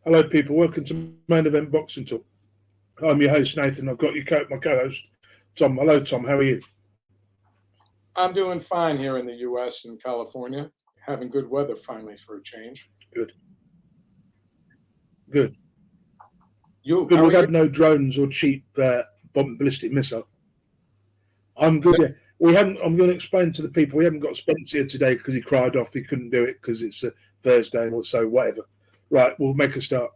Hello, people. Welcome to Main Event Boxing Talk. I'm your host, Nathan. I've got my co-host, Tom. Hello, Tom. How are you? I'm doing fine here in the U.S. and California. Having good weather finally for a change. Good. Good. You? Good. How We've are had no drones or cheap bomb ballistic missile. I'm good. Yeah. We haven't. I'm going to explain to the people. We haven't got Spencer here today because he cried off. He couldn't do it because it's a Thursday or so. Whatever. Right. We'll make a start.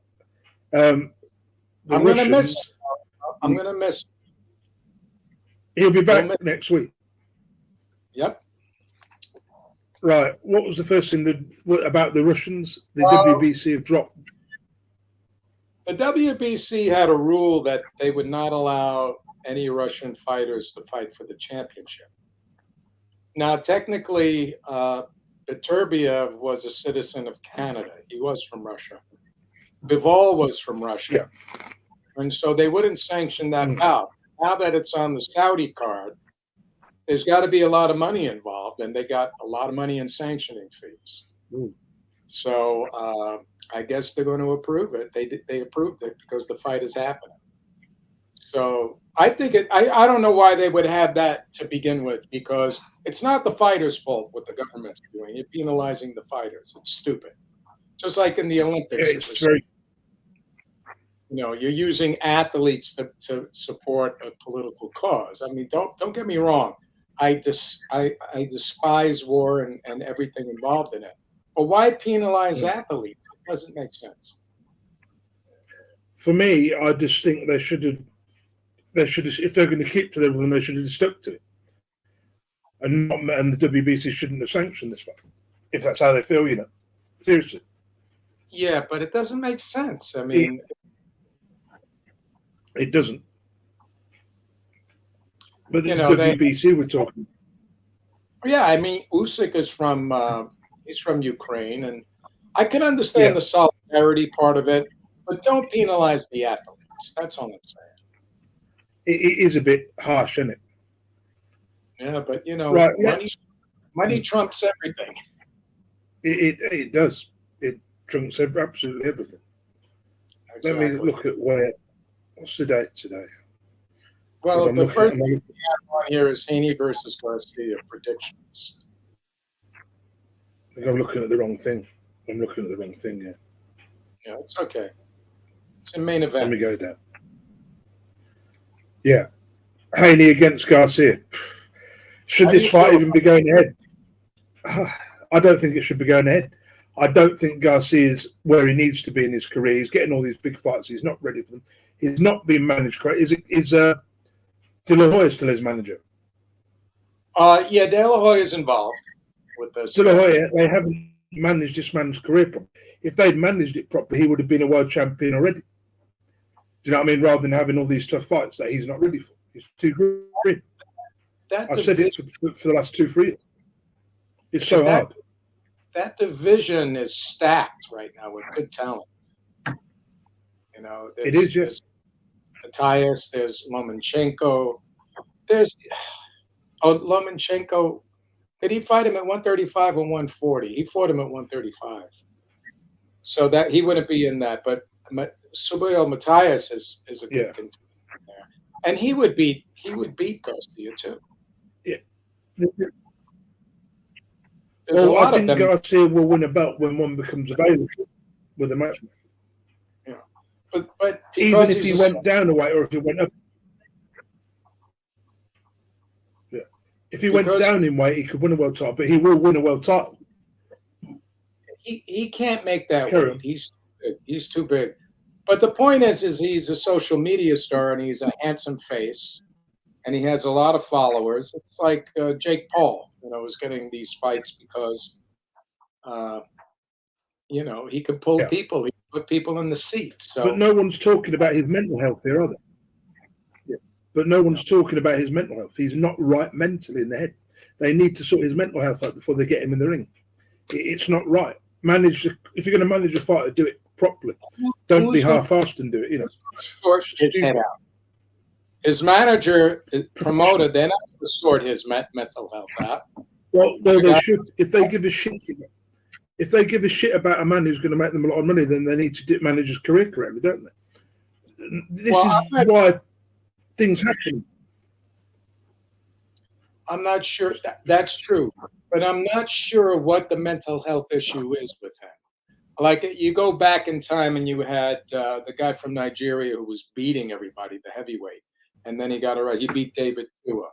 I'm going to miss. I'm going to miss. He'll be back next week. Yep. Right. What was the first thing about the Russians? The WBC have dropped. The WBC had a rule that they would not allow any Russian fighters to fight for the championship. Now, technically, Beterbiev was a citizen of Canada. He was from Russia. Bivol was from Russia. Yeah. And so they wouldn't sanction that bout. Now that it's on the Saudi card, there's got to be a lot of money involved, and they got a lot of money in sanctioning fees. So I guess they're going to approve it. They approved it because the fight is happening. So I think I don't know why they would have that to begin with, because it's not the fighters' fault what the government's doing. You're penalizing the fighters. It's stupid. Just like in the Olympics. It's very. You're using athletes to support a political cause. I mean, don't get me wrong. I despise war and everything involved in it. But why penalize athletes? It doesn't make sense. For me, I just think they should have, if they're going to keep to their rule, they should have stuck to it. And the WBC shouldn't have sanctioned this one, if that's how they feel, Seriously. Yeah, but it doesn't make sense. I mean, it doesn't. But the WBC we're talking. Yeah, I mean, Usyk is he's from Ukraine, and I can understand the solidarity part of it, but don't penalize the athletes. That's all I'm saying. It is a bit harsh, isn't it? Yeah, but right, money trumps everything. It does. It trumps absolutely everything. Exactly. Let me look at what's the date today? Well, the first thing we have on here is Haney versus Garcia predictions. I think I'm looking at the wrong thing. Yeah. Yeah, it's okay. It's a main event. Let me go down. Yeah. Haney against Garcia. Should this fight even be going ahead? I don't think it should be going ahead. I don't think Garcia's where he needs to be in his career. He's getting all these big fights. He's not ready for them. He's not being managed correctly. Is De La Hoya still his manager? Yeah, De La Hoya is involved with this. De La Hoya, they haven't managed this man's career properly. If they'd managed it properly, he would have been a world champion already. Do you know what I mean? Rather than having all these tough fights that he's not ready for. He's too green. I've said it for the last 2-3 years. It's so hard. That division is stacked right now with good talent. It is, yes. Matthias, there's Lomachenko. Lomachenko, did he fight him at 135 or 140? He fought him at 135. So that he wouldn't be in that, but Subriel Matthias is a good contender there. And he would beat Garcia too. Yeah. I think Garcia will win a belt when one becomes available with a matchmaker. Yeah. But even if he went down a weight or if he went up. Yeah. If he went down in weight, he could win a world title, but he will win a world title. He can't make that weight. He's too big. But the point is he's a social media star and he's a handsome face and he has a lot of followers. It's like Jake Paul, is getting these fights because, he can pull people. He can put people in the seats. So. But no one's talking about his mental health here, are they? Yeah. But no one's talking about his mental health. He's not right mentally in the head. They need to sort his mental health out before they get him in the ring. It's not right. If you're going to manage a fighter, do it properly. Don't be half-assed and do it. Sort his head out. His manager, promoter, they're not going to sort his mental health out. Well, they should. If they give a shit, If they give a shit about a man who's going to make them a lot of money, then they need to manage his career correctly, don't they? This is why things happen. I'm not sure that's true, but I'm not sure what the mental health issue is with him. Like, you go back in time and you had the guy from Nigeria who was beating everybody, the heavyweight, and then he got arrested. He beat David Tua.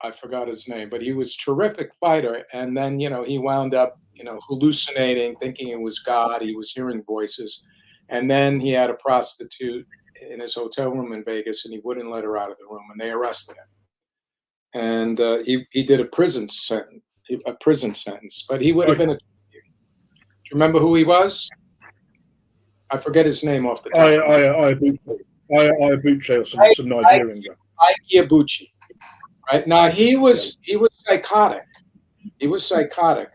I forgot his name, but he was a terrific fighter. And then, he wound up, hallucinating, thinking it was God. He was hearing voices. And then he had a prostitute in his hotel room in Vegas, and he wouldn't let her out of the room, and they arrested him. And he did a prison sentence, but he would have been a. Do you remember who he was? I forget his name off the top. Iabuchi or some Nigerian guy. Iabuchi. Right now, he was psychotic. He was psychotic.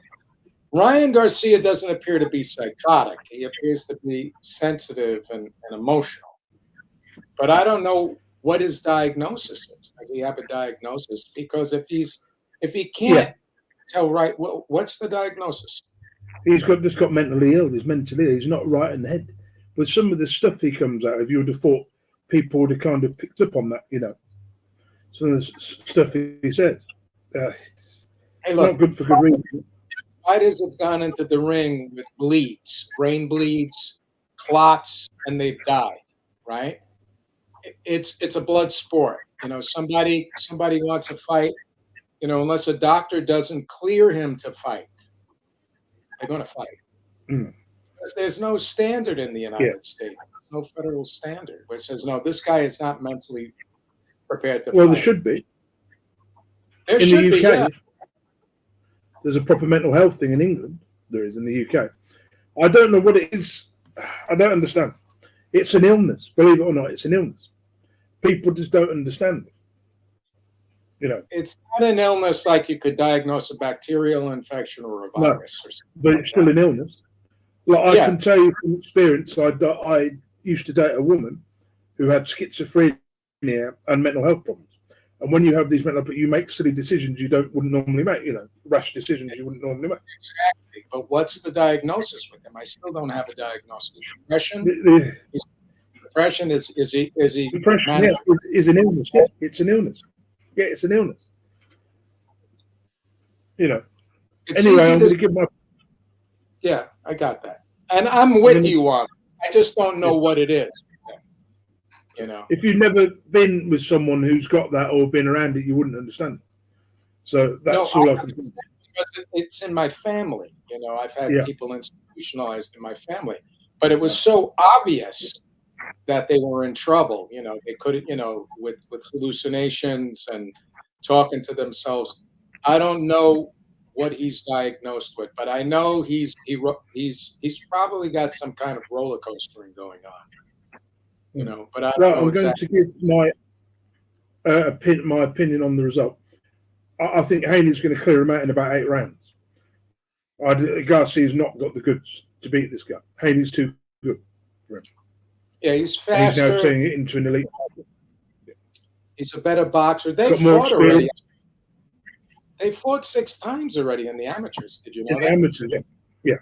Ryan Garcia doesn't appear to be psychotic. He appears to be sensitive and emotional. But I don't know what his diagnosis is. Does he have a diagnosis? Because if he can't tell right, what's the diagnosis? He's just got mentally ill. He's mentally ill. He's not right in the head. With some of the stuff he comes out of, you would have thought people would have kind of picked up on that, Some of the stuff he says. It's not good for good reason. Fighters have gone into the ring with bleeds, brain bleeds, clots, and they've died, right? It's a blood sport. Somebody wants to fight, unless a doctor doesn't clear him to fight, they're going to fight. Because there's no standard in the United States. There's no federal standard where it says, no, this guy is not mentally prepared to fight. Well, there should be. There should be, yeah. There's a proper mental health thing in England. There is in the UK. I don't know what it is. I don't understand. It's an illness. Believe it or not, it's an illness. People just don't understand it. It's not an illness like you could diagnose a bacterial infection or a virus. Or something but it's still an illness. I can tell you from experience, I used to date a woman who had schizophrenia and mental health problems. And when you have these mental health, you make silly decisions you wouldn't normally make, rash decisions you wouldn't normally make. Exactly. But what's the diagnosis with him? I still don't have a diagnosis. Depression? Depression is he depression, is an illness. Yeah, it's an illness. Yeah, it's an illness. Anyway, I'm going to give my. Yeah, I got that. And I'm with you on it. I just don't know what it is. If you've never been with someone who's got that or been around it, you wouldn't understand. So that's all I can think. It's in my family. I've had people institutionalized in my family, but it was so obvious that they were in trouble. They couldn't, with hallucinations and talking to themselves. I don't know what he's diagnosed with, but I know he's probably got some kind of roller coastering going on. But I don't know exactly. Going to give my opinion on the result. I think Haney's going to clear him out in about 8 rounds. Garcia's not got the goods to beat this guy. Haney's too good for him. Yeah, he's faster. And he's now turning it into an elite fighter. He's a better boxer. They fought already. They fought 6 times already in the amateurs. Did you know that? Amateurs, yeah.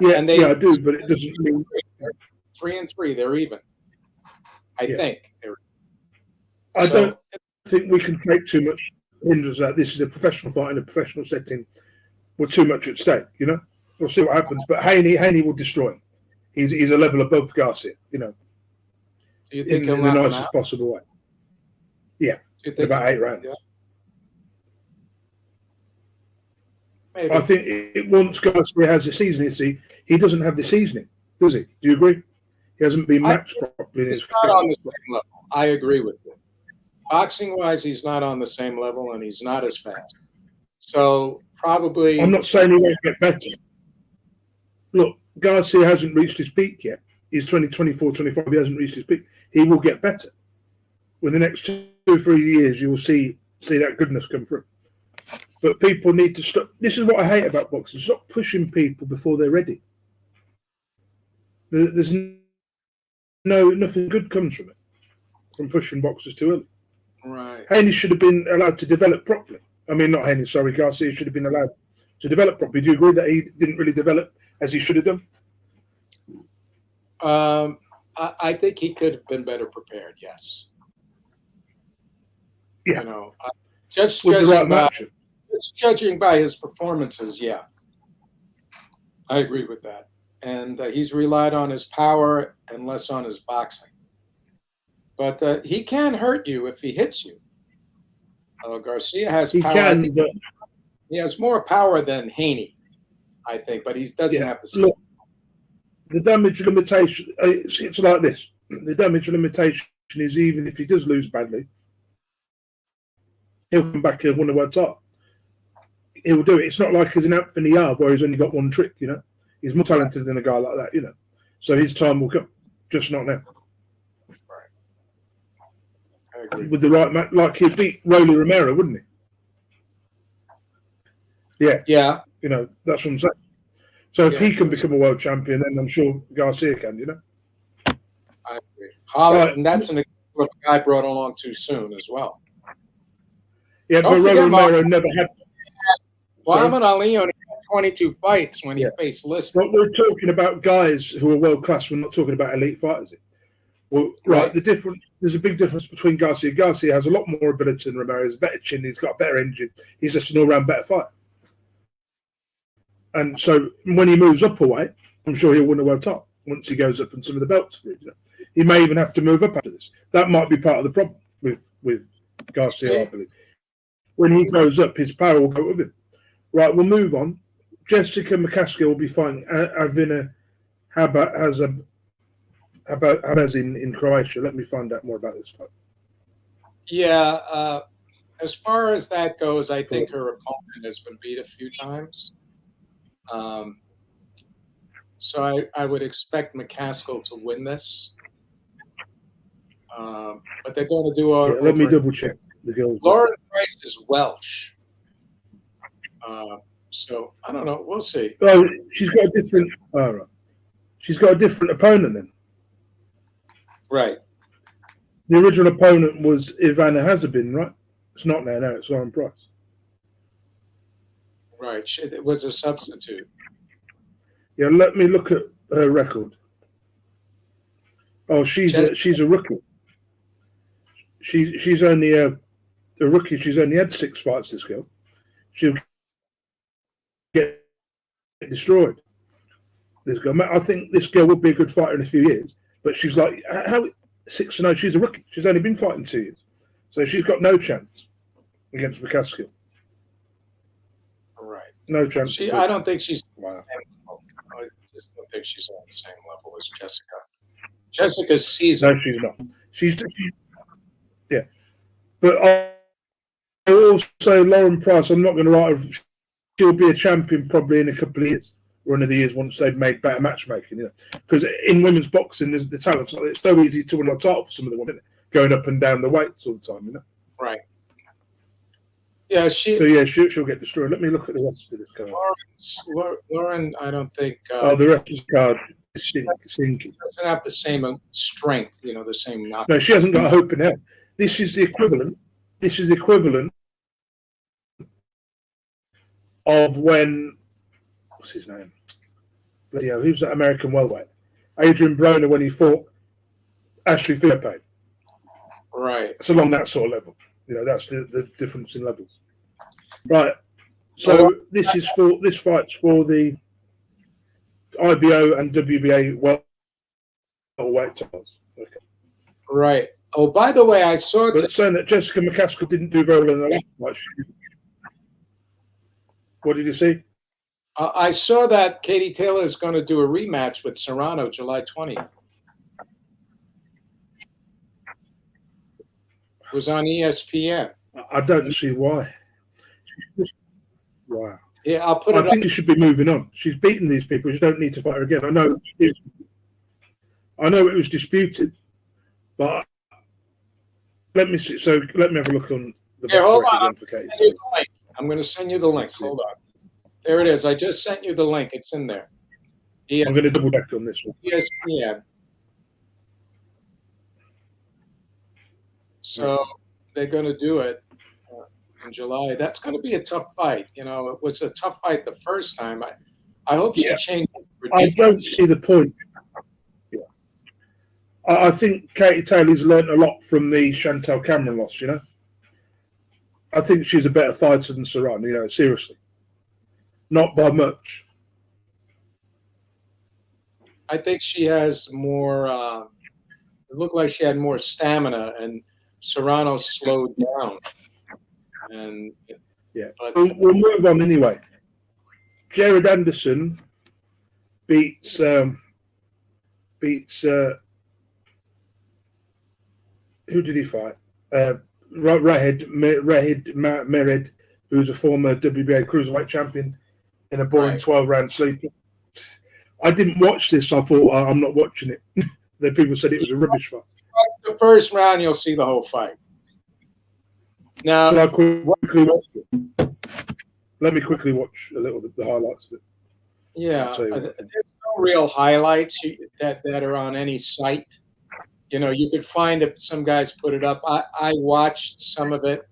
And I do, but it doesn't mean 3-3. They're even. I think. I don't think we can take too much hindrance that this is a professional fight in a professional setting with too much at stake. We'll see what happens. But Haney will destroy him. He's a level above Garcia. Do you think in the nicest possible way? Yeah, about 8 rounds. Yeah. Maybe. I think once Garcia has the seasoning, he doesn't have the seasoning, does he? Do you agree? He hasn't been matched properly. He's not on the same level. I agree with you. Boxing-wise, he's not on the same level, and he's not as fast. So probably. I'm not saying he won't get better. Look, Garcia hasn't reached his peak yet. He's 24, 25. He hasn't reached his peak. He will get better. Within the next 2 or 3 years, you will see that goodness come through. But people need to stop. This is what I hate about boxing. Stop pushing people before they're ready. There's nothing good comes from it, from pushing boxers too early. Right. Haney should have been allowed to develop properly. I mean, not Haney, sorry, Garcia should have been allowed to develop properly. Do you agree that he didn't really develop as he should have done? I think he could have been better prepared. Yes. Yeah. You know, just With the right judging by his performances, yeah, I agree with that. And he's relied on his power and less on his boxing. But he can hurt you if he hits you. Garcia has He power. can, but he has more power than Haney, I think, but he doesn't have the skill. Look, the damage limitation, it's like this. The damage limitation is even if he does lose badly, he'll come back and win the world title. He'll do it. It's not like as an Anthony Yarde where he's only got one trick, you know. He's more talented than a guy like that, you know. So his time will come, just not now. Right. I agree. With the right match, like he'd beat Rolly Romero, wouldn't he? Yeah. Yeah. You know, that's what I'm saying. So if he can become a world champion, then I'm sure Garcia can, you know. I agree. Holland, and that's an example of a guy brought along too soon as well. Yeah, but Rolly Romero never had. Muhammad Ali only had 22 fights when he faced Liston. But we're talking about guys who are world class. We're not talking about elite fighters. Well, right. There's a big difference between Garcia. Garcia has a lot more ability than Romero. He's a better chin. He's got a better engine. He's just an all-round better fighter. And so when he moves up a weight, I'm sure he'll win a world title once he goes up in some of the belts. You know? He may even have to move up after this. That might be part of the problem with Garcia, I believe. When he goes up, his power will go with him. Right, we'll move on. Jessica McCaskill will be fighting Avina Habaz in Croatia. Let me find out more about this fight. Yeah, as far as that goes, I think her opponent has been beat a few times. So I would expect McCaskill to win this. But they're going to do let me double check the girls. Lauren Price is Welsh. So I don't know. We'll see. Oh, she's got a different. Oh, right. She's got a different opponent then. Right. The original opponent was Ivana Hazabin, right? It's not now. Now it's Lauren Price. Right. It was a substitute. Yeah. Let me look at her record. Oh, she's a rookie. She's only a rookie. She's only had 6 fights. This girl. She'll get destroyed. This girl. I think this girl would be a good fighter in a few years, but she's like how 6-0. She's a rookie. She's only been fighting 2 years, so she's got no chance against McCaskill. Right. No chance. I don't think she's. Wow. I just don't think she's on the same level as Jessica. Jessica's seasoned. No, she's not. She's yeah, but I also Lauren Price. I'm not going to write her. She'll be a champion probably in a couple of years, or another years once they've made better matchmaking. You know, because in women's boxing, there's the talent. It's so easy to win a title for some of the women, going up and down the weights all the time. You know. Right. Yeah, she'll get destroyed. Let me look at the rest of this card. Lauren, I don't think. The rest of the card is sinking. Doesn't have the same strength. You know, the same. No, she hasn't got a hope in hell. This is the equivalent. This is equivalent of when, what's his name? Bloody hell, who's that American welterweight? Adrian Broner when he fought Ashley Philippe. Right. It's along that sort of level. You know, that's the difference in levels. Right. So this fight's for the IBO and WBA welterweight titles. Okay. Right. Oh, by the way, I saw But it's saying that Jessica McCaskill didn't do very well in the last fight. What did you see? I saw that Katie Taylor is going to do a rematch with Serrano July 20th. It was on ESPN. I don't see why. Wow. Yeah, I'll put it I think she should be moving on. She's beaten these people. She don't need to fight her again. I know it was disputed, but let me see. So let me have a look on the back hold on. for Katie. I'm going to send you the link. Hold on. There it is. I just sent you the link. It's in there. I'm going to double check on this one. ESPN. So they're going to do it. in July. That's going to be a tough fight. You know, it was a tough fight the first time. I hope she changed it for I defense. don't see the point. Yeah. I think Katie Taylor's learned a lot from the Chantel Cameron loss, you know. I think she's a better fighter than Serrano, you know, seriously. Not by much. I think she has more, it looked like she had more stamina, and Serrano slowed down. And yeah, but we'll move on anyway. Jared Anderson beats who did he fight? Rahed Mered, who's a former WBA cruiserweight champion, in a boring 12-round sleeper. I didn't watch this. I thought I'm not watching it. Then people said it was a rubbish fight. The first round, you'll see the whole fight. Now, so I quickly watch it. Let me quickly watch a little bit the highlights of it. Yeah, there's no real highlights that are on any site. You know, you could find it. Some guys put it up. I watched some of it,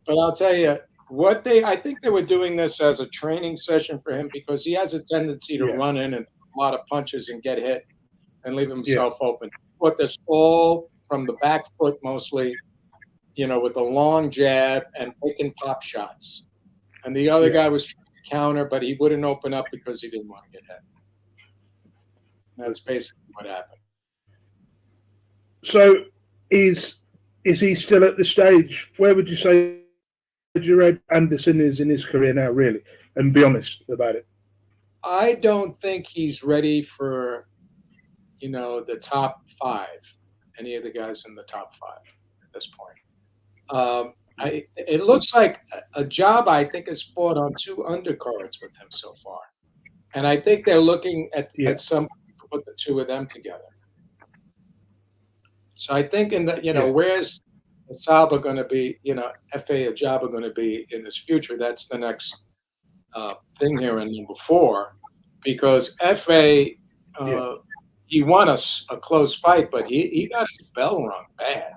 but I'll tell you I think they were doing this as a training session for him because he has a tendency to run in and throw a lot of punches and get hit and leave himself open. But this all from the back foot mostly, you know, with a long jab and taking pop shots. And the other guy was trying to counter, but he wouldn't open up because he didn't want to get hit. That's basically what happened. So is he still at the stage? Where would you say Jared Anderson is in his career now, really? And be honest about it. I don't think he's ready for, you know, the top 5, any of the guys in the top 5 at this point. It looks like a job, I think, has fought on 2 undercards with him so far. And I think they're looking at some to put the 2 of them together. So I think in the, you know, where's Saba going to be, you know, F.A. Ajaba going to be in his future? That's the next thing here in number 4. Because F.A., he won a close fight, but he got his bell rung bad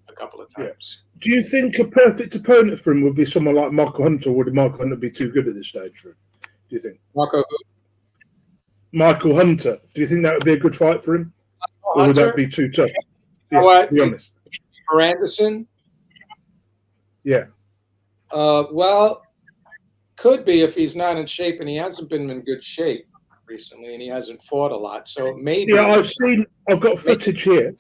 a couple of times. Do you think a perfect opponent for him would be someone like Michael Hunter, or would Michael Hunter be too good at this stage for him? Do you think? Michael Hunter. Do you think that would be a good fight for him? Or would that be too tough? Be honest. For Anderson? Yeah. Well, could be if he's not in shape, and he hasn't been in good shape recently, and he hasn't fought a lot. So maybe. Yeah, I've got footage here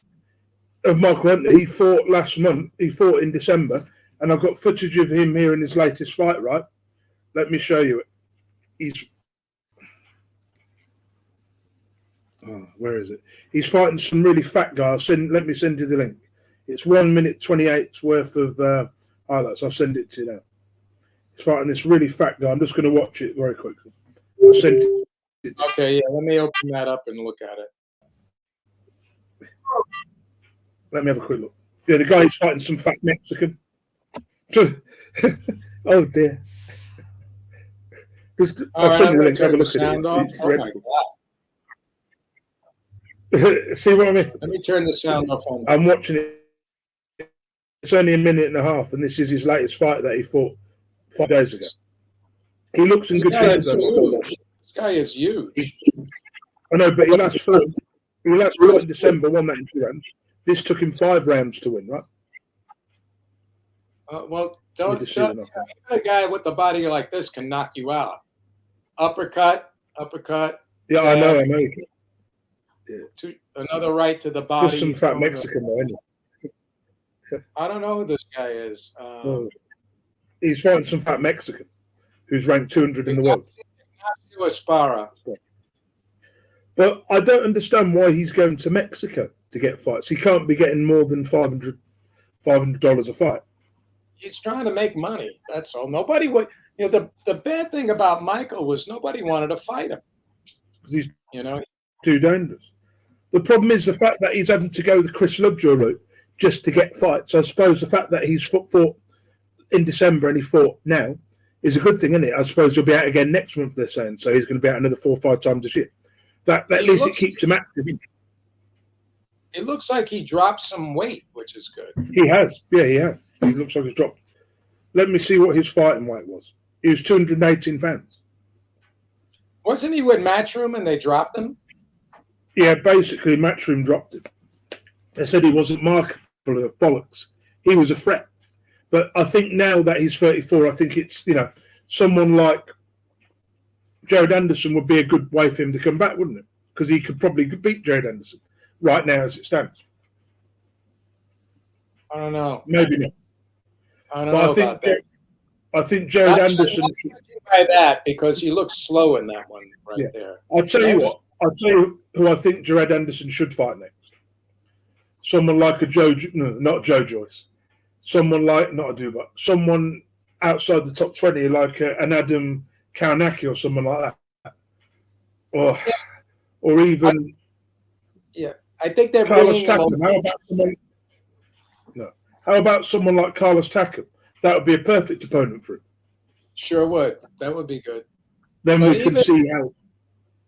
of Michael Hunter. He fought last month. He fought in December, and I've got footage of him here in his latest fight. Right, let me show you it. Where is it? He's fighting some really fat guys. Let me send you the link. It's 1 minute 28's worth of highlights. I'll send it to you now. He's fighting this really fat guy. I'm just going to watch it very quickly. I'll send it. Okay, yeah. Let me open that up and look at it. Let me have a quick look. Yeah, the guy is fighting some fat Mexican. Oh dear. I'll send you the link. Have a look at it. It's dreadful. See what I mean? Let me turn the sound off on. I'm watching it. It's only 1.5 minutes, and this is his latest fight that he fought 5 days ago. He looks in good shape. This guy is huge. I know, but he last fought in December, won that in 2 rounds. This took him 5 rounds to win, right? Well, a guy with a body like this can knock you out. Uppercut. Yeah, I know. Yeah. Another right to the body. Just some fat Mexican, though, isn't it? I don't know who this guy is. He's fighting some fat Mexican who's ranked 200 in the world. Aspara. But I don't understand why he's going to Mexico to get fights. He can't be getting more than $500 a fight. He's trying to make money. That's all. Nobody would. You know, the bad thing about Michael was nobody wanted to fight him. He's too dangerous. The problem is the fact that he's having to go the Chris Lovejoy route just to get fights. I suppose the fact that he's fought in December and he fought now is a good thing, isn't it? I suppose he'll be out again next month, they're saying. So he's going to be out another 4 or 5 times this year. That at least it keeps him active. It looks like he dropped some weight, which is good. He has. Yeah, he has. He looks like he's dropped Let me see what his fighting weight was. He was 218 pounds. Wasn't he with Matchroom and they dropped him? Yeah, basically, Matchroom dropped him. They said he wasn't marketable, bollocks. He was a threat. But I think now that he's 34, I think it's, someone like Jared Anderson would be a good way for him to come back, wouldn't it? Because he could probably beat Jared Anderson right now as it stands. I don't know. Maybe not. I don't know about that. I think Jared Anderson. By that, because he looks slow in that one there. I'll tell you what. I'll tell you who I think Jared Anderson should fight next. Someone like not Joe Joyce. Someone like, not a Dubai. Someone outside the top 20, like an Adam Kaunaki or someone like that. Or even. I think they're Carlos bringing Takam. How about someone like Carlos Takam? That would be a perfect opponent for him. Sure would. That would be good. Then we can see how.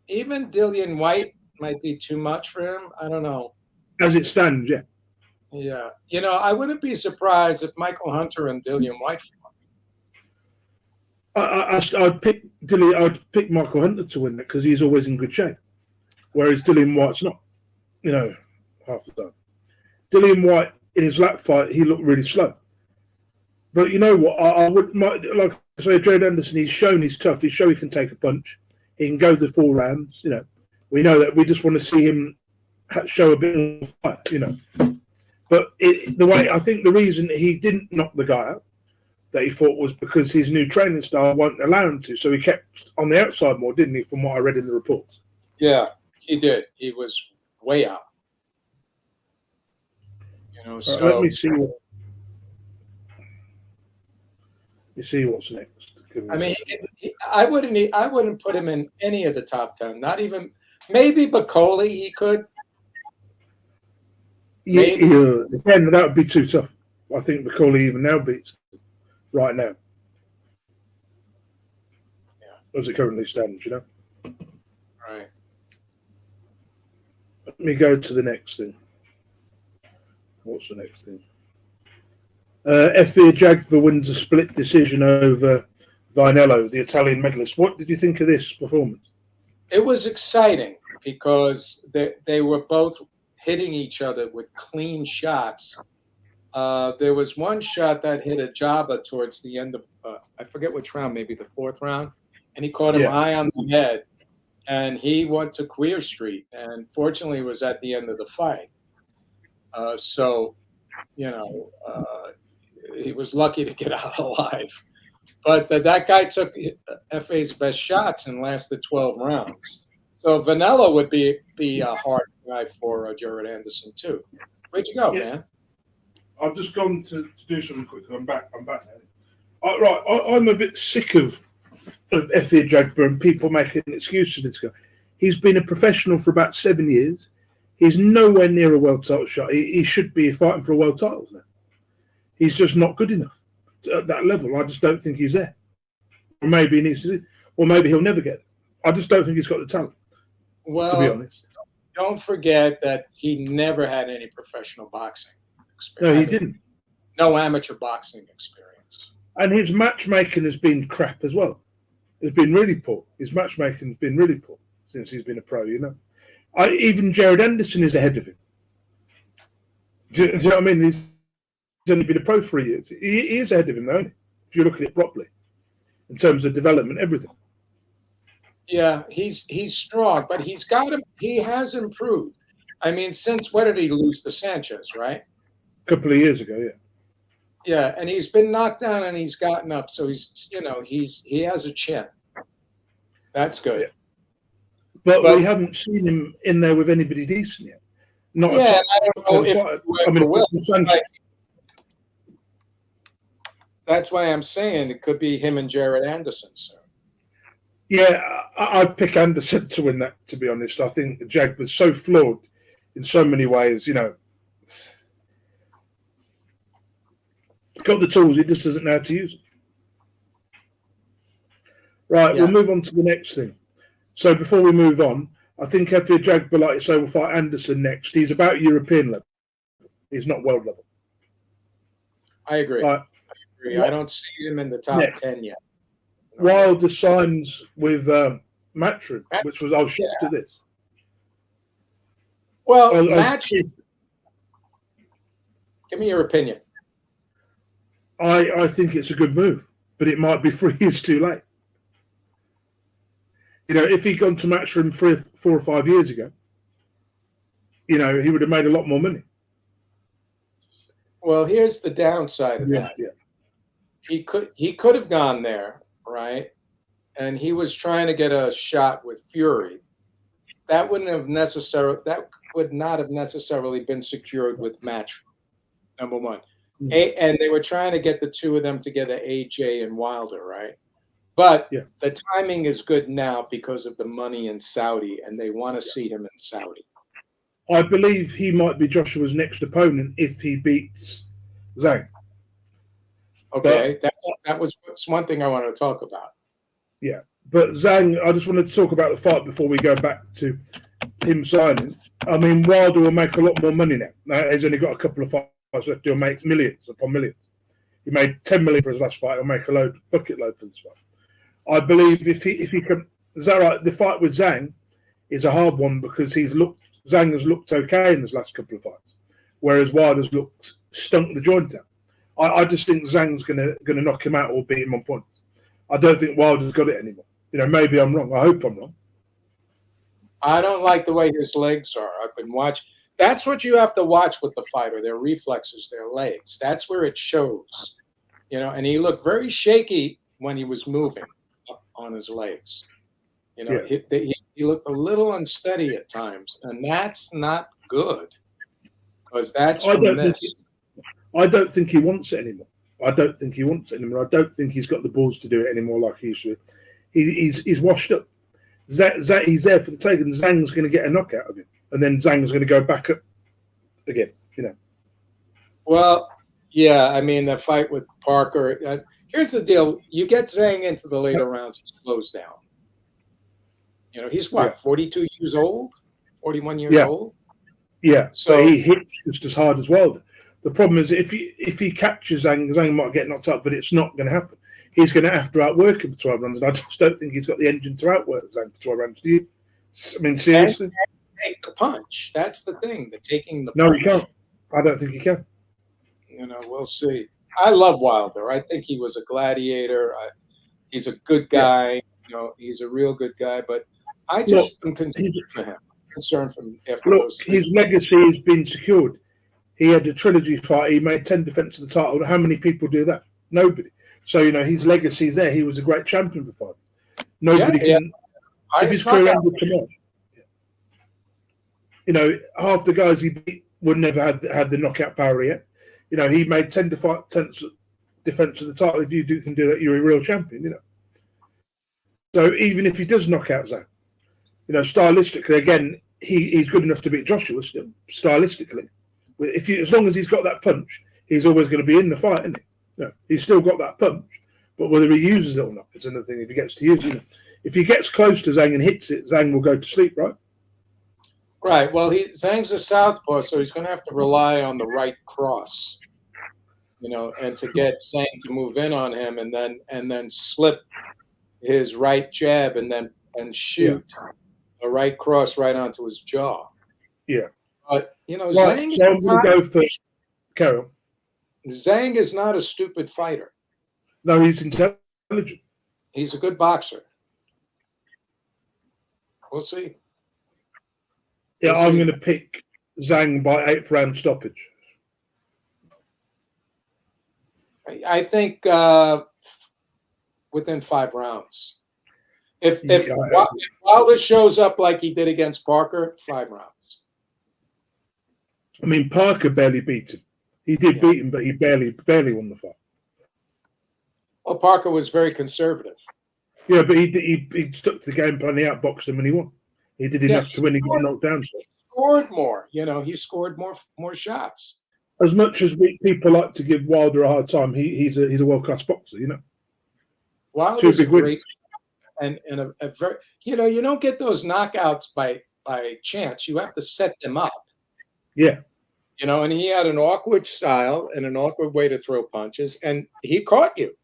Even Dillian White might be too much for him. I don't know. As it stands, yeah. Yeah. I wouldn't be surprised if Michael Hunter and Dillian White fought. I'd pick Michael Hunter to win it because he's always in good shape. Whereas Dillian White's not, half the time. Dillian White, in his lap fight, he looked really slow. But you know what? Like I say, Jared Anderson, he's shown he's tough. He's shown he can take a punch. He can go the 4 rounds. We know that. We just want to see him show a bit more fight. But I think the reason he didn't knock the guy out that he fought was because his new training style won't allow him to. So he kept on the outside more, didn't he? From what I read in the reports. Yeah, he did. He was way out. So let me see. You see what's next. I mean, I wouldn't put him in any of the top 10. Not even maybe Bacoli. He could. Yeah, again, that would be too tough. I think Bacoli even now beats right now. Yeah, as it currently stands, Right. Let me go to the next thing. What's the next thing? Efir Jagba wins a split decision over Vinello, the Italian medalist. What did you think of this performance? It was exciting because they were both hitting each other with clean shots. There was one shot that hit Ajaba towards the end of, I forget which round, maybe the 4th round, and he caught him high on the head, and he went to Queer Street, and fortunately it was at the end of the fight. He was lucky to get out alive. But that guy took FA's best shots and lasted 12 rounds. So Vanilla would be a hard guy for Jared Anderson too. Where'd you go, man? I've just gone to do something quick. I'm back now. I'm a bit sick of Efir Jagba and people making an excuse for this guy. He's been a professional for about 7 years. He's nowhere near a world title shot. He should be fighting for a world title now. He's just not good enough at that level. I just don't think he's there. Or maybe he needs to, or maybe he'll never get it. I just don't think he's got the talent. Well, to be honest, don't forget that he never had any professional boxing experience. No, he didn't. No amateur boxing experience. And his matchmaking has been crap as well. It's been really poor. His matchmaking has been really poor since he's been a pro. Even Jared Anderson is ahead of him. Do you know what I mean? He's only been a pro for 3 years. He is ahead of him, though, isn't he? If you look at it properly, in terms of development, everything. Yeah, he's strong, but he has improved. I mean, since when did he lose to Sanchez, right? A couple of years ago, yeah. Yeah, and he's been knocked down and he's gotten up, so he has a chin. That's good. Yeah. But we haven't seen him in there with anybody decent yet. Not I don't know if that's why I'm saying it could be him and Jared Anderson soon. Yeah, I'd pick Anderson to win that, to be honest. I think Jag was so flawed in so many ways, Got the tools, he just doesn't know how to use them. Right, We'll move on to the next thing. So before we move on, I think Efir Jagba, like you say, will fight Anderson next. He's about European level. He's not world level. I agree. Right. I don't see him in the top 10 yet. Wilder signs with Matchroom, which was I was shocked at this. Well, Matchroom. Give me your opinion. I think it's a good move, but it might be 3 years too late. You know, if he'd gone to Matchroom 4 or 5 years ago, you know, he would have made a lot more money. Well, here's the downside of that. Yeah. He could have gone there, right? And he was trying to get a shot with Fury. That would not have necessarily been secured with Matchroom. Number one. And they were trying to get the two of them together, AJ and Wilder, right? But the timing is good now because of the money in Saudi, and they want to see him in Saudi. I believe he might be Joshua's next opponent if he beats Zhang. Okay, that was one thing I wanted to talk about. Yeah, but Zhang, I just wanted to talk about the fight before we go back to him signing. I mean, Wilder will make a lot more money now. He's only got a couple of fights left. He'll make millions upon millions. He made 10 million for his last fight. He'll make a bucket load for this fight. I believe if he can, Zara, the fight with Zhang is a hard one because Zhang has looked okay in his last couple of fights, whereas Wilder's stunk the joint out. I just think Zhang's gonna knock him out or beat him on points. I don't think Wilder's got it anymore. You know, maybe I'm wrong. I hope I'm wrong. I don't like the way his legs are. I've been watching. That's what you have to watch with the fighter, their reflexes, their legs. That's where it shows. You know, and he looked very shaky when he was moving up on his legs. You know, he looked a little unsteady at times, and that's not good because that's I don't think he wants it anymore. I don't think he's got the balls to do it anymore like he used to. He's washed up. He's there for the take, and Zhang's going to get a knockout of him, and then Zhang's going to go back up again. You know. Well, yeah. I mean, the fight with Parker. Here's the deal: you get Zhang into the later rounds, he slows down. You know, he's 42 years old, 41 years old. Yeah. So he hits just as hard as Wilder. The problem is if he captures Zhang might get knocked up, but it's not going to happen. He's going to have to outwork him for 12 rounds, and I just don't think he's got the engine to outwork Zhang for 12 rounds. Do you? I mean, seriously? And take the punch. That's the thing. Taking the punch. No, he can't. I don't think he can. You know, we'll see. I love Wilder. I think he was a gladiator. He's a good guy. You know, he's a real good guy, but I just am concerned for him. Concerned for him after those things. His legacy has been secured. He had a trilogy fight. He made 10 defenses of the title. How many people do that? Nobody. So, you know, his legacy is there. He was a great champion for fighters. Nobody can. If his career ended tomorrow, you know, half the guys he beat would never had the knockout power yet. You know, he made 10 defense of the title. If you can do that, you're a real champion, you know. So even if he does knock out Zhang, you know, stylistically, again, he's good enough to beat Joshua still, stylistically. As long as he's got that punch, he's always going to be in the fight, isn't he? You know, he's still got that punch, but whether he uses it or not is another thing. If he gets to use it, if he gets close to Zhang and hits it, Zhang will go to sleep, right? Right. Well, Zhang's a southpaw, so he's going to have to rely on the right cross, you know, and to get Zhang to move in on him, and then slip his right jab, and shoot a right cross right onto his jaw. Yeah. But you know, right, Zhang. So I'm going to go for Carol. Zhang is not a stupid fighter. No, he's intelligent. He's a good boxer. We'll see. Yeah, I'm going to pick Zhang by 8th round stoppage. I think within 5 rounds. If Wilder shows up like he did against Parker, 5 rounds. I mean, Parker barely beat him. He did beat him, but he barely won the fight. Well, Parker was very conservative. Yeah, but he stuck to the game plan. He outboxed him and he won. He did enough to win. He got knocked down. He scored more. You know, he scored more shots. As much as people like to give Wilder a hard time, he's a world class boxer. You know, Wilder's a great and a very. You know, you don't get those knockouts by chance. You have to set them up. Yeah. You know, and he had an awkward style and an awkward way to throw punches, and he caught you.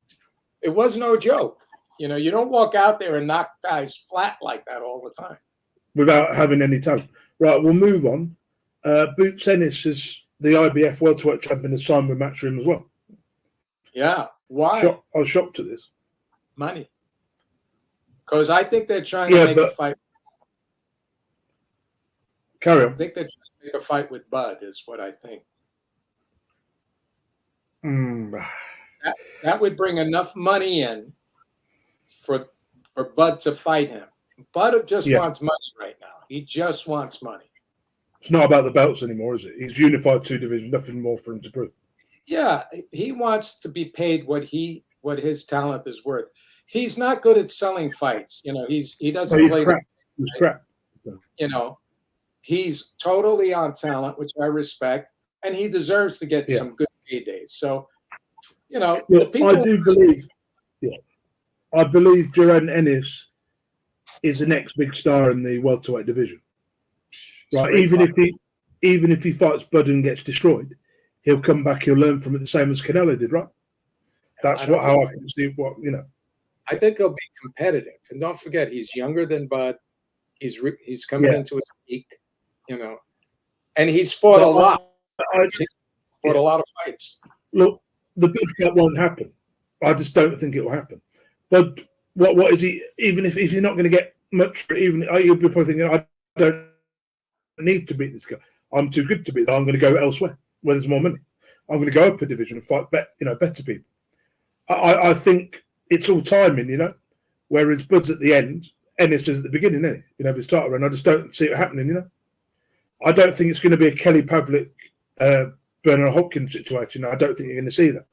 It was no joke. You know, you don't walk out there and knock guys flat like that all the time. Without having any talent. Right, we'll move on. Boots Ennis is the IBF welterweight champion, has signed with Matchroom as well. Yeah. Why? I was shocked at this. Money. Because I think they're trying to make a fight. Carry on. I think they're trying to make a fight with Bud, is what I think. That would bring enough money in for Bud to fight him. Bud just wants money right now. He just wants money. It's not about the belts anymore, is it? He's unified 2 divisions, nothing more for him to prove. Yeah, he wants to be paid what his talent is worth. He's not good at selling fights. You know, he doesn't play. He's crap. You know, he's totally on talent, which I respect, and he deserves to get some good paydays. So, you know, I believe Duran Ennis is the next big star in the welterweight division. Right, even if he fights Bud and gets destroyed, he'll come back. He'll learn from it, the same as Canelo did, right? That's how I can see what you know. I think he'll be competitive, and don't forget he's younger than Bud. He's coming into his peak, you know, and he's fought a lot. He's fought a lot of fights. Look, the big fight won't happen. I just don't think it will happen. But what is he? Even if you're not going to get much, even you'll be probably thinking, I don't need to beat this guy. I'm too good to beat. I'm going to go elsewhere where there's more money. I'm going to go up a division and fight better people. I think it's all timing, you know. Whereas Bud's at the end, Ennis is at the beginning, isn't it? You know, the starter, and I just don't see it happening, you know. I don't think it's going to be a Kelly Pavlik, Bernard Hopkins situation. I don't think you're going to see that.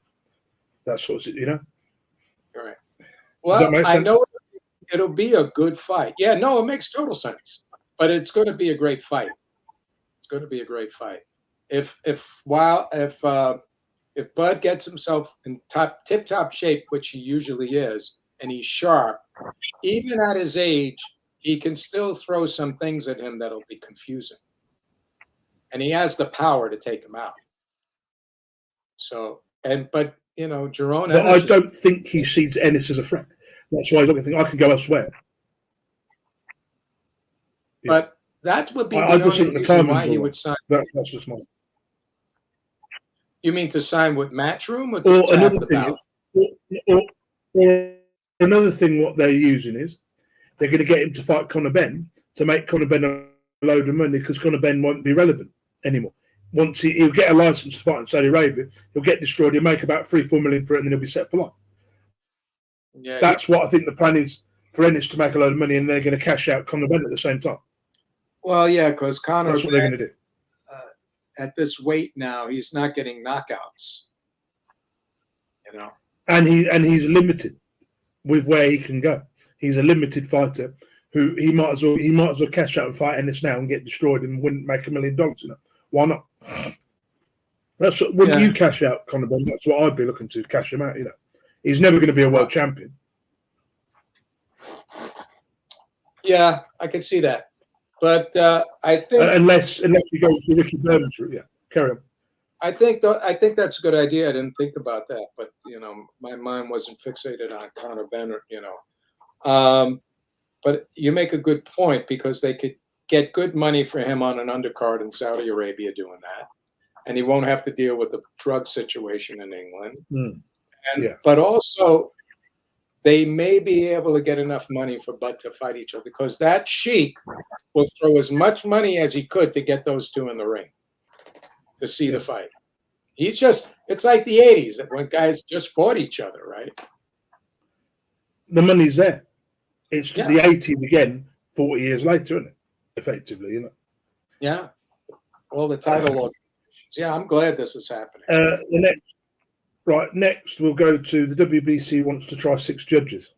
That sort of, you know. All right. Well, I know it'll be a good fight. Yeah, no, it makes total sense. But it's going to be a great fight. It's going to be a great fight. If Bud gets himself in tip-top shape, which he usually is, and he's sharp, even at his age, he can still throw some things at him that'll be confusing. And he has the power to take him out. So, but you know, Jerome. But I don't think he sees Ennis as a threat. That's why he's looking to think I can go elsewhere. But that would be the only reason why he would sign. That's just my. You mean to sign with Matchroom? Or another thing, what they're using is they're going to get him to fight Conor Benn to make Conor Benn a load of money because Conor Benn won't be relevant anymore. Once he'll get a license to fight in Saudi Arabia, he'll get destroyed. He'll make about 3-4 million for it, and then he'll be set for life. Yeah, that's what I think the plan is for Ennis, to make a load of money, and they're going to cash out Conor Benn at the same time. Well, yeah, because Conor. That's what they're going to do. At this weight now, he's not getting knockouts. You know, and he's limited with where he can go. He's a limited fighter who he might as well cash out and fight Ennis now and get destroyed and wouldn't make $1 million. You know, why not? That's when you cash out Conor Benn. That's what I'd be looking to cash him out. You know, he's never going to be a world champion. Yeah, I can see that. But I think unless you go to Ricky Berman's route, carry on. I think that's a good idea. I didn't think about that, but you know, my mind wasn't fixated on Conor Benn. You know, but you make a good point because they could get good money for him on an undercard in Saudi Arabia doing that, and he won't have to deal with the drug situation in England. But also, they may be able to get enough money for Bud to fight each other because that Sheik will throw as much money as he could to get those two in the ring to see the fight. It's like the 80s when guys just fought each other, right? The money's there. It's the 80s again, 40 years later, isn't it? Effectively, you know. Yeah. All the title organizations. Yeah, I'm glad this is happening. Next we'll go to the WBC wants to try 6 judges.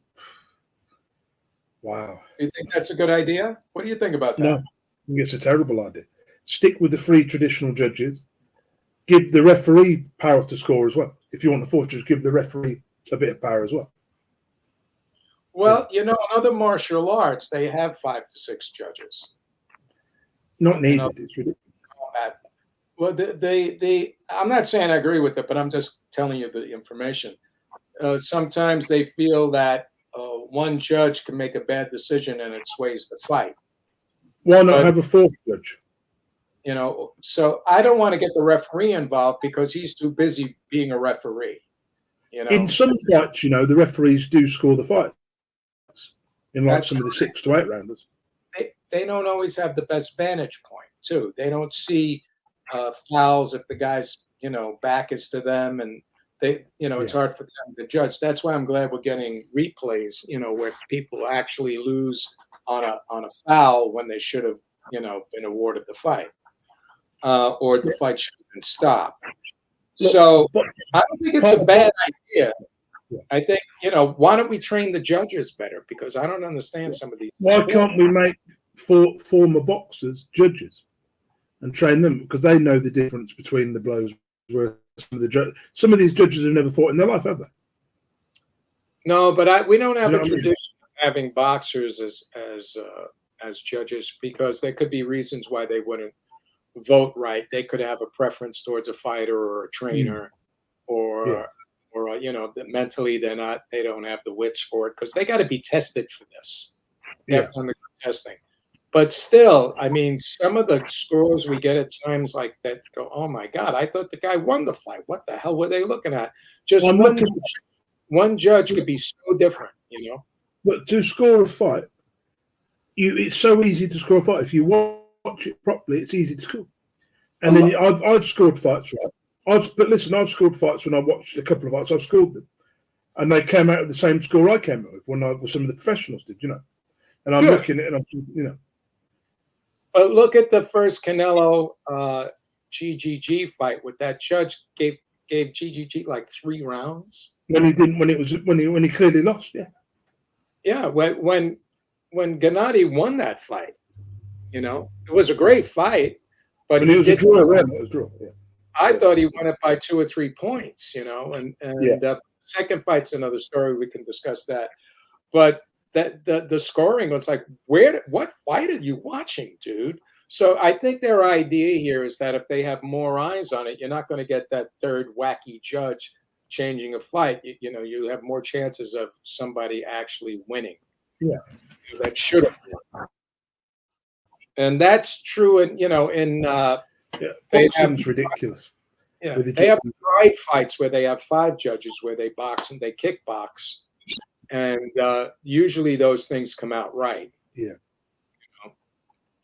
Wow. You think that's a good idea? What do you think about that? No, I think it's a terrible idea. Stick with the 3 traditional judges. Give the referee power to score as well. If you want the 4 judges, give the referee a bit of power as well. Well, you know, in other martial arts, they have 5 to 6 judges. Not needed. It's ridiculous. Well, I'm not saying I agree with it, but I'm just telling you the information. Sometimes they feel that one judge can make a bad decision and it sways the fight. Why not But have a fourth judge? So I don't want to get the referee involved because he's too busy being a referee. In some fights, the referees do score the fights. In like some of the 6 to 8 rounders. They don't always have the best vantage point, too. They don't see fouls if the guy's, back is to them, and it's hard for them to judge. That's why I'm glad we're getting replays, where people actually lose on a foul when they should have, been awarded the fight, or the fight should have been stopped. So I don't think it's a bad idea. I think, why don't we train the judges better? Because I don't understand some of these. Why can't we make former boxers judges and train them? Because they know the difference between the blows. Where some of these judges have never fought in their life, have they? No, but we don't have a tradition of having boxers as judges, because there could be reasons why they wouldn't vote right. They could have a preference towards a fighter or a trainer, or mentally they don't have the wits for it, because they got to be tested for this. They have to undergo testing. But still, I mean, some of the scores we get at times like that go, oh my God, I thought the guy won the fight. What the hell were they looking at? Just one judge could be so different, But to score a fight, it's so easy to score a fight. If you watch it properly, it's easy to score. And then I've scored fights, right? But listen, I've scored fights when I watched a couple of fights. I've scored them, and they came out with the same score I came out with when some of the professionals did, And I'm looking at it, and But look at the first Canelo GGG fight with that judge gave GGG like 3 rounds. When he clearly lost, Yeah, when Gennady won that fight, it was a great fight, but it was a draw. It was a draw. Yeah. I thought he won it by 2 or 3 points, and second fight's another story. We can discuss that, but the scoring was like, what fight are you watching, dude? So I think their idea here is that if they have more eyes on it, you're not going to get that third wacky judge changing a fight. You have more chances of somebody actually winning. Yeah, that should have won. And that's true. And boxing's ridiculous. Yeah, they have pride fights where they have 5 judges where they box and they kickbox. And usually those things come out right. Yeah.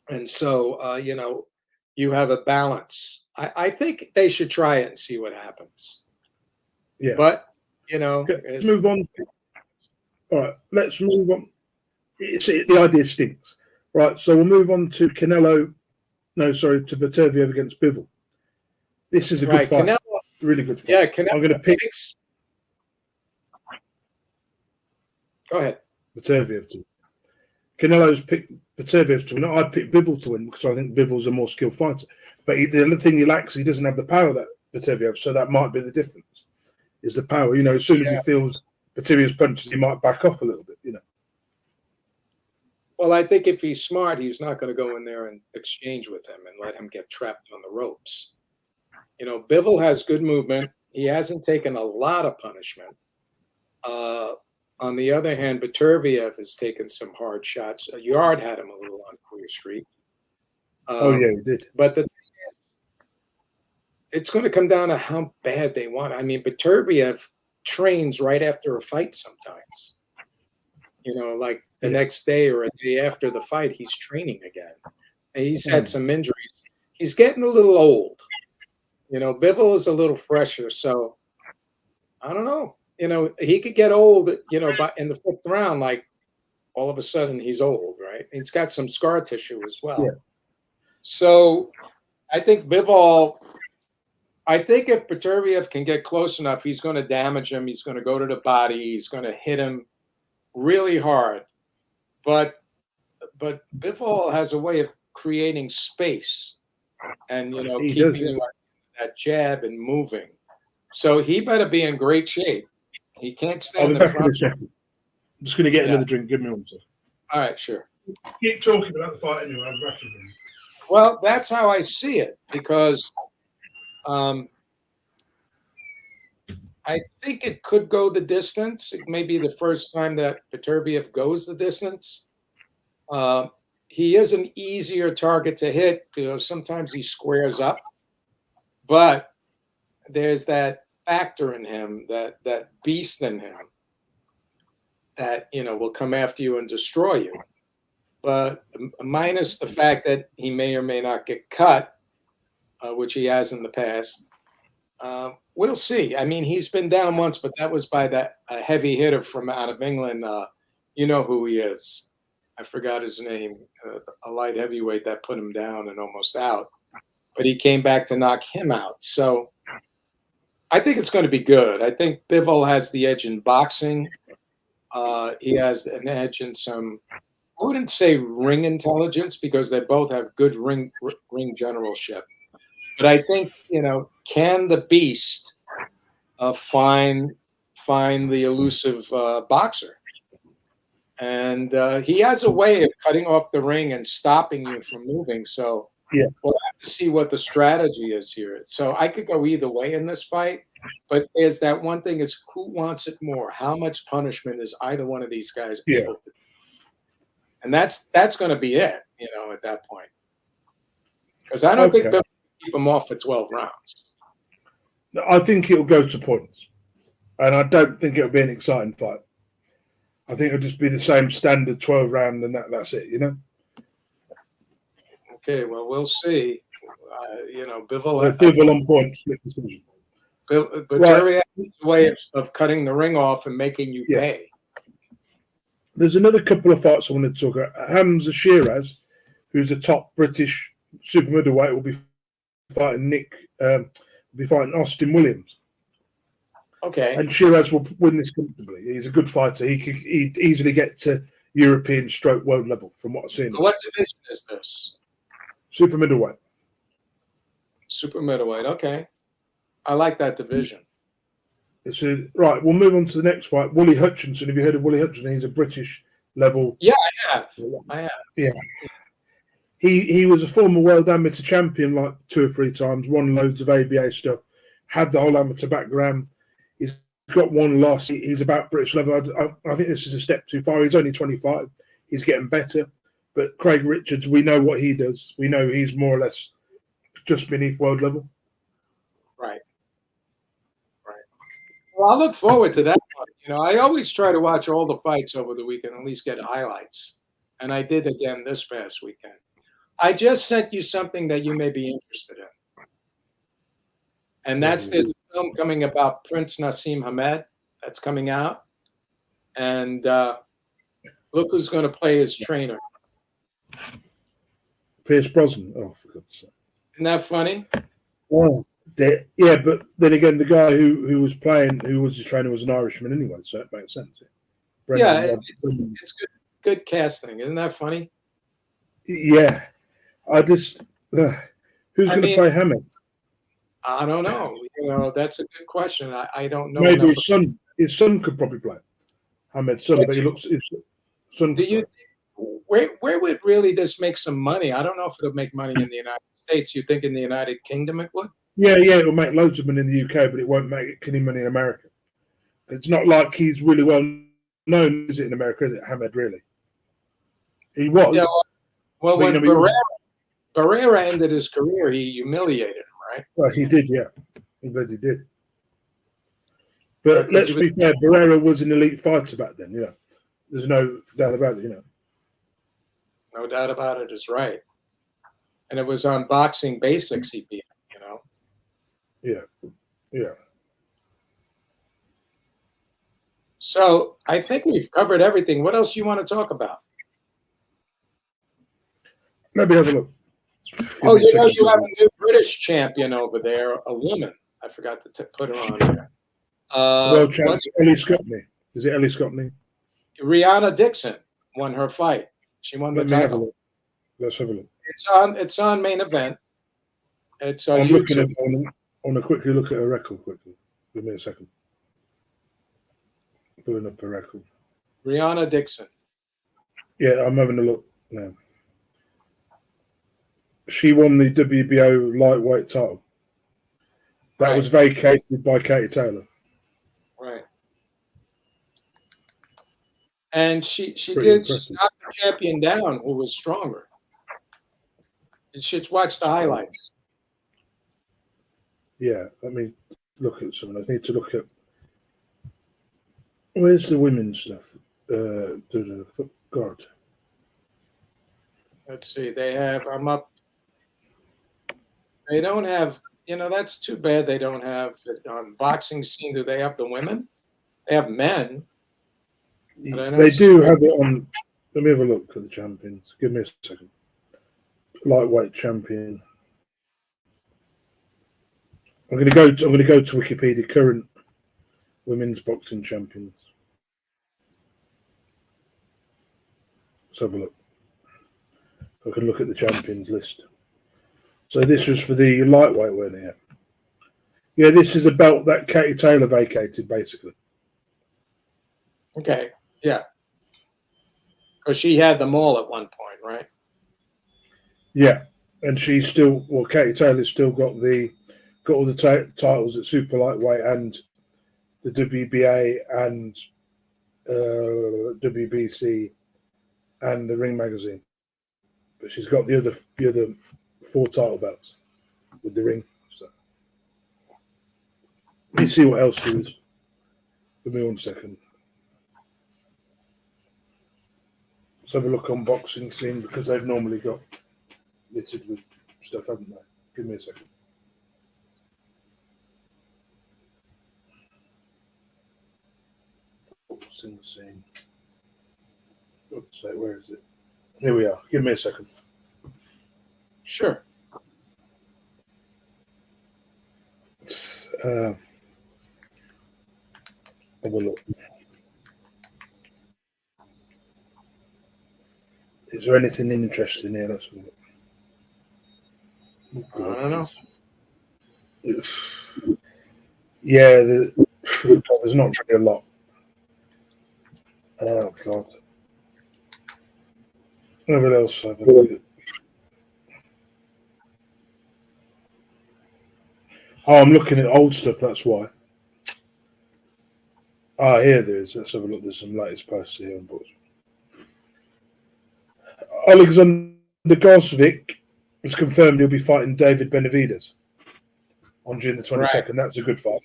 And so, you have a balance. I think they should try it and see what happens. Yeah. But, let's move on. All right, let's move on. The idea stinks. Right, so we'll move on to to Beterbiev against Bivol. This is a good fight. Really good fight. Yeah, Canelo. I'm going to pick. Go ahead. Beterbiev to. Canelo's picked Beterbiev to win. I'd pick Bivol to win because I think Bivol's a more skilled fighter. But the other thing he lacks, he doesn't have the power that Beterbiev. So that might be the difference. Is the power? As soon as he feels Beterbiev's punches, he might back off a little bit. Well, I think if he's smart, he's not going to go in there and exchange with him and let him get trapped on the ropes. Bivol has good movement. He hasn't taken a lot of punishment. On the other hand, Beterbiev has taken some hard shots. Yard had him a little on Queer Street. He did. But the thing is, it's going to come down to how bad they want. I mean, Beterbiev trains right after a fight sometimes. Like the next day or a day after the fight, he's training again. And he's had some injuries. He's getting a little old. Bivol is a little fresher, so I don't know. He could get old, by in the 5th round, like all of a sudden he's old, right? He's got some scar tissue as well. Yeah. So I think Bivol, if Beterbiev can get close enough, he's going to damage him. He's going to go to the body. He's going to hit him really hard. But Bivol has a way of creating space and, keeping you that jab and moving. So he better be in great shape. He can't stand the front. I'm just going to get another drink. Give me one second. All right, sure. Keep talking about the fight anyway. I'm back again. Well, that's how I see it, because Um, I think it could go the distance. It may be the first time that Beterbiev goes the distance. Uh, he is an easier target to hit because sometimes he squares up, but there's that factor in him, that beast in him, that will come after you and destroy you. But minus the fact that he may or may not get cut, which he has in the past. We'll see. I mean, he's been down once, but that was by that heavy hitter from out of England. You know who he is. I forgot his name. A light heavyweight that put him down and almost out. But he came back to knock him out. So I think it's going to be good. I think Bivol has the edge in boxing. He has an edge in some, I wouldn't say ring intelligence because they both have good ring generalship. But I think, can the beast find the elusive boxer? And he has a way of cutting off the ring and stopping you from moving. So yeah, we'll have to see what the strategy is here. So I could go either way in this fight. But there's that one thing is who wants it more? How much punishment is either one of these guys able to do? And that's going to be it, at that point. Because I don't think they'll keep him off for 12 rounds. I think it'll go to points. And I don't think it'll be an exciting fight. I think it'll just be the same standard 12 round and that's it, Okay, well, we'll see. Bivol on points, split decision. But Jerry has a way of cutting the ring off and making you pay. There's another couple of fights I wanted to talk about. Hamza Shiraz, who's a top British super middleweight, will be fighting Austin Williams. Okay. And Shiraz will win this comfortably. He's a good fighter. He'd easily get to European stroke world level from what I've seen. What division is this? Super middleweight. Super middleweight. Okay. I like that division. Right, we'll move on to the next fight. Woolley Hutchinson. Have you heard of Woolley Hutchinson? He's a British level. Yeah, I have. Yeah. He was a former world amateur champion like 2 or 3 times, won loads of ABA stuff, had the whole amateur background. He's got one loss. He's about British level. I think this is a step too far. He's only 25. He's getting better. But Craig Richards, we know what he does. We know he's more or less just beneath world level. Right. Well, I look forward to that one. I always try to watch all the fights over the weekend, at least get highlights. And I did again this past weekend. I just sent you something that you may be interested in. And there's a film coming about Prince Nassim Hamed that's coming out. And look who's going to play his trainer. Pierce Brosnan. Oh, for God's sake. Isn't that funny? Yeah, but then again, the guy who was playing, who was his trainer, was an Irishman anyway, so it makes sense. It's good casting. Isn't that funny? Yeah. I just who's going to play Hamed? I don't know. That's a good question. I don't know. Maybe his son could probably play Hamed's son, but his son. Do you? Where would really this make some money? I don't know if it'll make money in the United States. You think in the United Kingdom it would? Yeah, it'll make loads of money in the UK, but it won't make any money in America. It's not like he's really well known, is it, in America, is it, Hamed, really? He was. Yeah, well when Barrera ended his career, he humiliated him, right? Well, he did, yeah. I'm glad he did. But let's be fair, Barrera was an elite fighter back then, There's no doubt about it, No doubt about it is right. And it was on Boxing Basics he beat him, Yeah. So I think we've covered everything. What else do you want to talk about? Maybe have a look. Oh, you have a new British champion over there, a woman. I forgot to put her on there. World champion, Ellie Scotney. Is it Ellie Scotney? Rihanna Dixon won her fight. She won the title. Let's have a look. It's on Main Event. It's on I'm YouTube. looking at. I want to quickly look at her record. Quickly, give me a second. Pulling up her record. Rihanna Dixon. Yeah, I'm having a look now. She won the WBO lightweight title. That was vacated by Katie Taylor. Right. And she knocked the champion down, who was stronger. You should watch the highlights. Yeah, let me look at some. I need to look at where's the women's stuff. God. Let's see. They have. I'm up. They don't have. That's too bad. They don't have it on boxing scene. Do they have the women? They have men. They do have it on. Let me have a look at the champions. Give me a second. Lightweight champion. I'm going to go to Wikipedia. Current women's boxing champions. Let's have a look. I can look at the champions list. So this was for the lightweight, weren't it? Yeah, this is a belt that Katie Taylor vacated, basically. Okay, yeah. Because she had them all at one point, right? Yeah, and she's still, Katie Taylor's still got all the titles at super lightweight and the WBA and WBC and the Ring magazine, but she's got the other 4 title belts with the Ring. So let me see what else there is. Give me 1 second. Let's have a look on boxing scene because they've normally got littered with stuff, haven't they? Give me a second. Boxing scene. Oops, where is it? Here we are. Give me a second. Sure. Have a look. Is there anything interesting here? Let's look. I don't know. Yeah, there's not really a lot. Oh God. What else have I look at? Oh, I'm looking at old stuff, that's why. Ah, here there is. Let's have a look. There's some latest posts here on books. Alexander Gosvic has confirmed he'll be fighting David Benavidez on June the 22nd. Right. That's a good fight.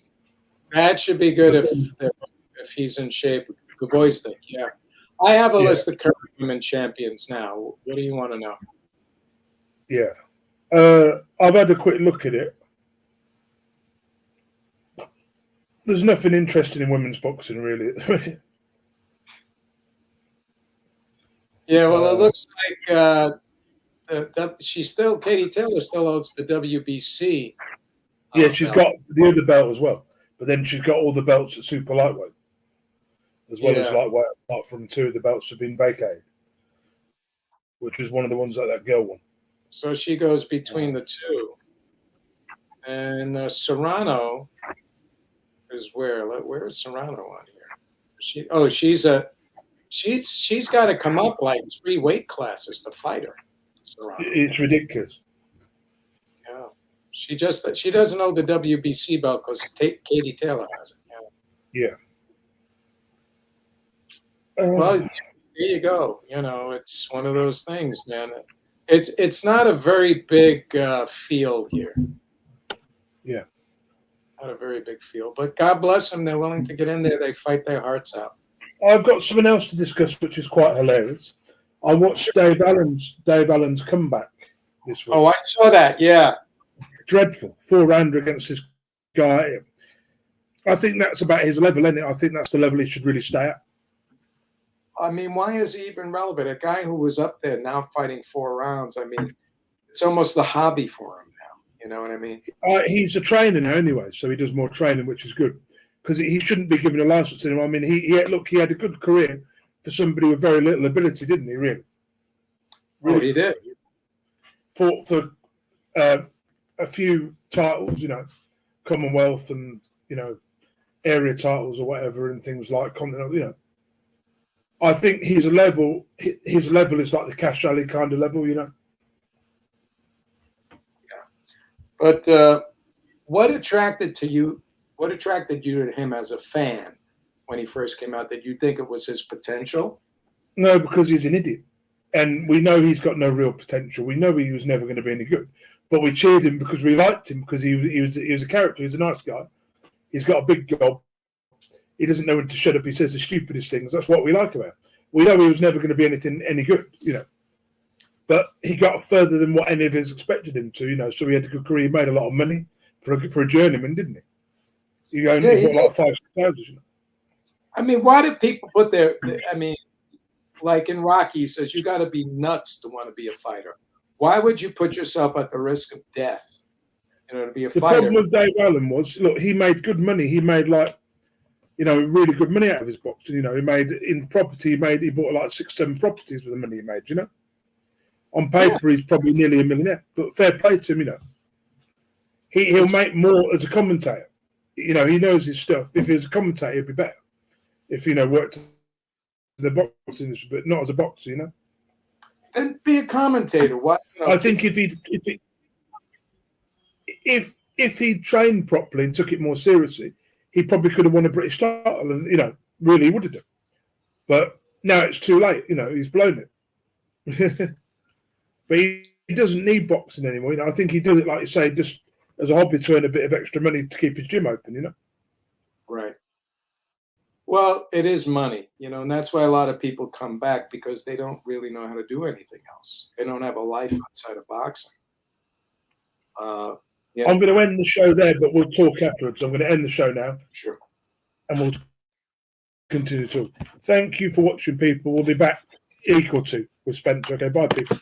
That should be good if he's in shape. Gvozdyk, yeah. I have a list of current women champions now. What do you want to know? Yeah. I've had a quick look at it. There's nothing interesting in women's boxing, really. Yeah, well, it looks like Katie Taylor still owns the WBC. Yeah, she's got the other belt as well. But then she's got all the belts at super lightweight. As well as lightweight, apart from 2 of the belts have been vacated. Which was one of the ones that girl won. So she goes between the 2. And Serrano is where? Where is Serrano on here? She's got to come up like 3 weight classes to fight her. Serrano. It's ridiculous. Yeah, she doesn't know the WBC belt because Katie Taylor has it. Yeah. Well, there you go. It's one of those things, man. It's not a very big field here. Yeah. Not a very big field, but God bless them. They're willing to get in there. They fight their hearts out. I've got something else to discuss, which is quite hilarious. I watched Dave Allen's comeback this week. Oh, I saw that. Yeah. Dreadful. 4-rounder against this guy. I think that's about his level, isn't it? I think that's the level he should really stay at. I mean, why is he even relevant? A guy who was up there now fighting 4 rounds. I mean, it's almost a hobby for him now. You know what I mean? He's a trainer now anyway, so he does more training, which is good. Because he shouldn't be given a license anymore. I mean, he had a good career for somebody with very little ability, didn't he, really? Oh, he did. Fought for a few titles, Commonwealth and, area titles or whatever and things like Continental, I think his level is like the Cash Ali kind of level, Yeah. But What attracted you to him as a fan when he first came out? Did you think it was his potential? No, because he's an idiot. And we know he's got no real potential. We know he was never going to be any good. But we cheered him because we liked him, because he was a character. He's a nice guy. He's got a big job. He doesn't know when to shut up. He says the stupidest things. That's what we like about him. We know he was never going to be any good, you know. But he got further than what any of us expected him to, you know. So he had a good career. He made a lot of money for a journeyman, didn't he? He only bought like 5 houses, you know. I mean, why do people put like in Rocky, he says, you got to be nuts to want to be a fighter. Why would you put yourself at the risk of death, you know, to be a fighter? The problem with Dave Allen was, look, he made good money. He made really good money out of his boxing. You know, he made in property. He bought like 6-7 properties with the money he made. You know, on paper he's probably nearly a millionaire. But fair play to him. You know, he'll make more as a commentator. You know, he knows his stuff. If he was a commentator, he'd be better. If worked in the boxing industry, but not as a boxer. You know. And be a commentator. What? I think if he'd trained properly and took it more seriously, he probably could have won a British title, and really would have done. But now it's too late. He's blown it. But he doesn't need boxing anymore. I think he does it, like you say, just as a hobby to earn a bit of extra money to keep his gym open. Right. Well, it is money, and that's why a lot of people come back, because they don't really know how to do anything else. They don't have a life outside of boxing. Yeah. I'm going to end the show there, but we'll talk afterwards. I'm going to end the show now. Sure. And we'll continue to talk. Thank you for watching, people. We'll be back in a week or two with Spencer. Okay, bye, people.